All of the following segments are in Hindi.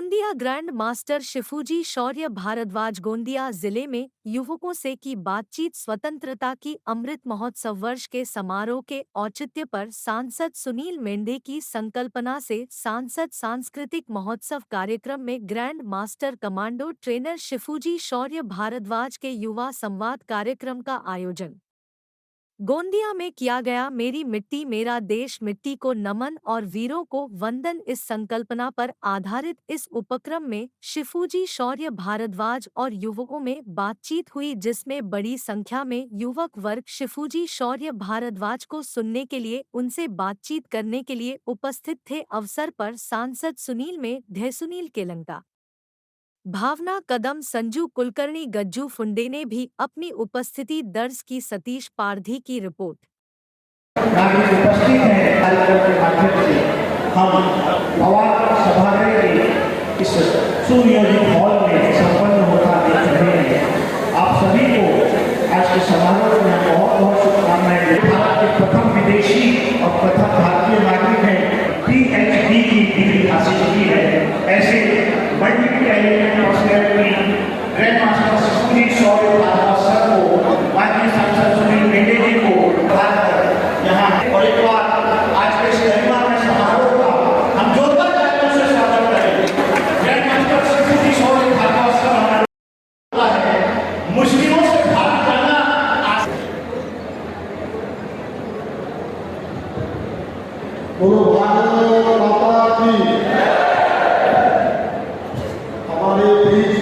गोंदिया ग्रैंड मास्टर शिफूजी शौर्य भारद्वाज गोंदिया जिले में युवकों से की बातचीत। स्वतंत्रता की अमृत महोत्सव वर्ष के समारोह के औचित्य पर सांसद सुनील मेंढे की संकल्पना से सांसद सांस्कृतिक महोत्सव कार्यक्रम में grand master commando trainer Shifuji Shaurya Bhardwaj के युवा संवाद कार्यक्रम का आयोजन गोंदिया में किया गया। मेरी मिट्टी मेरा देश, मिट्टी को नमन और वीरों को वंदन, इस संकल्पना पर आधारित इस उपक्रम में शिफूजी शौर्य भारद्वाज और युवकों में बातचीत हुई, जिसमें बड़ी संख्या में युवक वर्ग शिफूजी शौर्य भारद्वाज को सुनने के लिए, उनसे बातचीत करने के लिए उपस्थित थे। अवसर पर सांसद सुनील में सुनील केलंका, भावना कदम, संजू कुलकर्णी, गज्जू फुंडे ने भी अपनी उपस्थिति दर्ज की। सतीश पारधी की रिपोर्ट। उपस्थित है कार्यक्रम के माध्यम से हम पवार सभागृह के इस सुनियोजित हॉल में संपन्न होता देख रहे हैं। आप सभी को आज के समारोह में बहुत बहुत शुभकामनाएं। भारत के प्रथम विदेशी और प्रथम भारतीय नागरिक हैं, PhD की डिग्री हासिल की है। ऐसे बड़ी personality grand master Shifuji Shaurya Bhardwaj sir को, माननीय सांसद सुनील मेंढे जी को यहाँ और एक बार आज के इस गरिमा में समारोह का हम जोरदार तालियों से स्वागत करें। Grand master Shifuji Shaurya Bhardwaj sir हमारा है, मुश्किलों से भाग जाना बोलो भारत माता की। हमारे बीच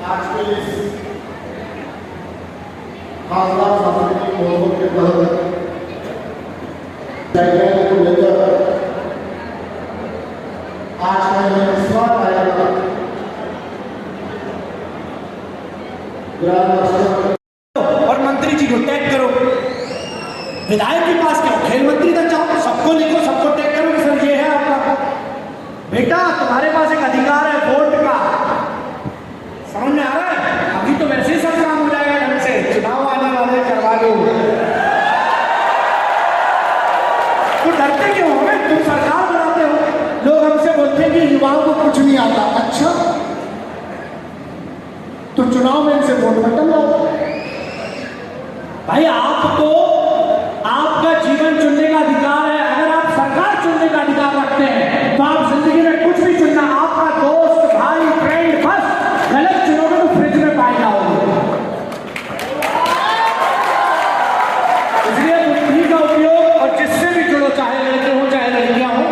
आज के इस खासदार सांस्कृतिक महोत्सव के तहत जागरण को लेकर आज का यह विश्वास आएगा। ग्राम और मंत्री जी को टैग करो, विधायक के पास क्या, खेल मंत्री तक जाओ, सबको लिखो, सबको टैग करो कि सर ये है आपका बेटा, तुम्हारे पास एक अधिकार है वोट का। समझ में आ रहा है? अभी तो वैसे ही सब काम हो जाएगा ढंग से, चुनाव आने वाले करवा दो। तो डरते क्यों हो? तुम सरकार बनाते हो, लोग हमसे बोलते हैं कि युवाओं को कुछ नहीं आता। अच्छा, तो चुनाव में इनसे वोट मत डलवाओ भाई। आपको आपका जीवन चुनने का अधिकार है। अगर आप सरकार चुनने का अधिकार रखते हैं तो आप जिंदगी में कुछ भी चुनना, आपका दोस्त, भाई, फ्रेंड, बस गलत चुनोगे तो फ्रिज में पाए जाओगे। इसलिए बुद्धि का उपयोग, और जिससे भी जुड़ो, चाहे लड़के हो चाहे लड़कियां हो।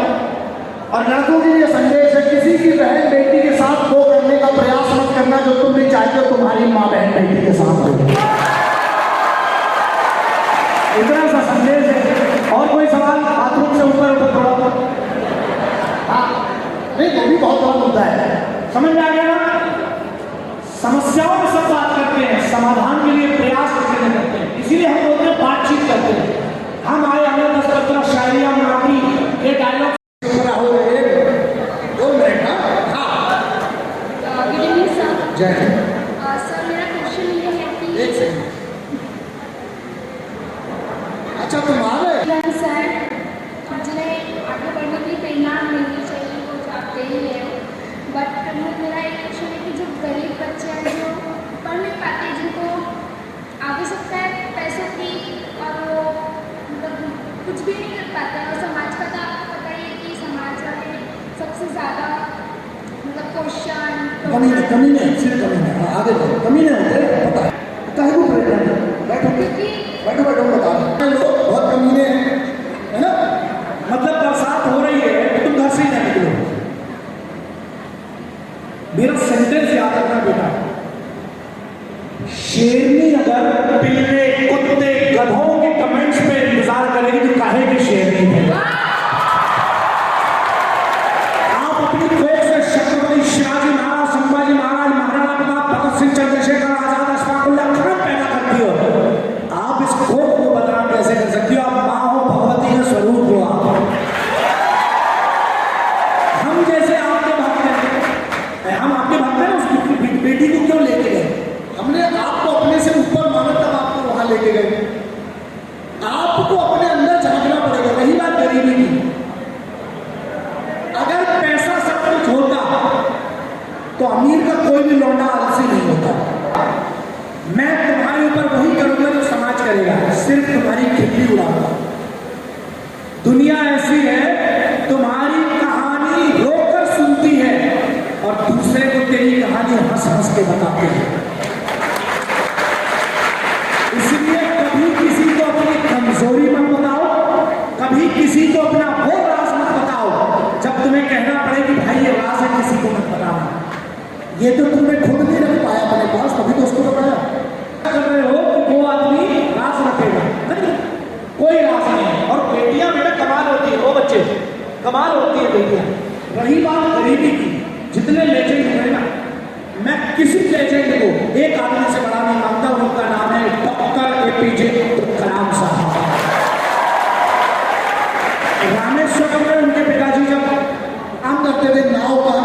और लड़कों के लिए संदेश है, किसी की बहन बेटी के साथ वो करने का प्रयास मत करना जो तुम नहीं चाहते हो तुम्हारी माँ बहन बेटी के साथ हो। इतना सा संदेश है। और कोई सवाल? बाथरूम से ऊपर थोड़ा, हाँ नहीं, वो भी बहुत बड़ा मुद्दा है। समझ में आ गया ना? समस्याओं में सब बात करते हैं, समाधान के लिए प्रयास करते हैं, इसीलिए हम लोग में बातचीत करते हैं। हम आए, हमने 10-15 शायरियां मांगी, ये डायलॉग हो गए। 2 मिनट। हाँ, जय हिंद। सर, मेरा क्वेश्चन ये है कि एक सेकंड। अच्छा, तुम आ गए? सर, मुझे आगे बढ़ने की प्रेरणा मिलनी चाहिए, वो चाहते ही है। बट मेरा एक क्वेश्चन है कि जो गरीब बच्चे हैं जो पढ़ नहीं पाते, जिनको आवश्यकता है पैसों की और वो मतलब कुछ भी नहीं कर पाते, और समाज का तो आपको पता ही है कि समाज वाले सबसे ज़्यादा मतलब क्वेश्चन कमी नहीं, सिर्फ कमी नहीं, आगे बढ़ो, कमी नहीं होते, पता है काहे को प्रेरणा। बैठो बैठो बता लोग बहुत कमीने हैं, है ना? मतलब बरसात हो रही है तो तुम घर से ही ना निकलो। मेरा सेंटेंस याद रखना बेटा, शेरनी अगर बिल्ले, कुत्ते, गधों के कमेंट्स पे इंतजार करेगी तो काहे की शेरनी है। आप अपनी खोज से छत्रपति शिवाजी महाराज, संभाजी महाराज, महाराणा प्रताप, भगत सिंह, चंद्रशेखर आजाद, अशफाकुल्लाह खान पैदा करती हो। आप इस खोज को बदनाम कैसे कर सकती हो? आप माँ हो, भगवती का स्वरूप हो आप। हम जैसे आपके भक्त हैं, हम आपके भक्त हैं, उस बेटी को क्यों लेके गए? हमने आपको अपने से ऊपर माना, तब आपको वहां लेके गए। आपको अपने अंदर झांकना पड़ेगा। वही बात हंस के बताते हैं। इसलिए कभी किसी को अपनी कमजोरी मत बताओ, कभी किसी को अपना वो राज मत बताओ जब तुम्हें कहना पड़े कि भाई ये राज है, किसी को मत बताना। ये तो तुमने खुद नहीं रख पाया अपने पास, तभी तो उसको बताया। कर रहे हो कि वो आदमी राज रखेगा, नहीं, कोई राज नहीं है। और बेटियां बेटा कमाल होती है, वो बच्चे कमाल होती है बेटियां। रही बात गरीबी की, जितने लेजेंड हुए ना, मैं किसी लेजेंड को एक आदमी से बड़ा नहीं मानता, उनका नाम है डॉक्टर एपीजे अब्दुल कलाम साहब। रामेश्वरम में उनके पिताजी जब काम करते थे, नाव का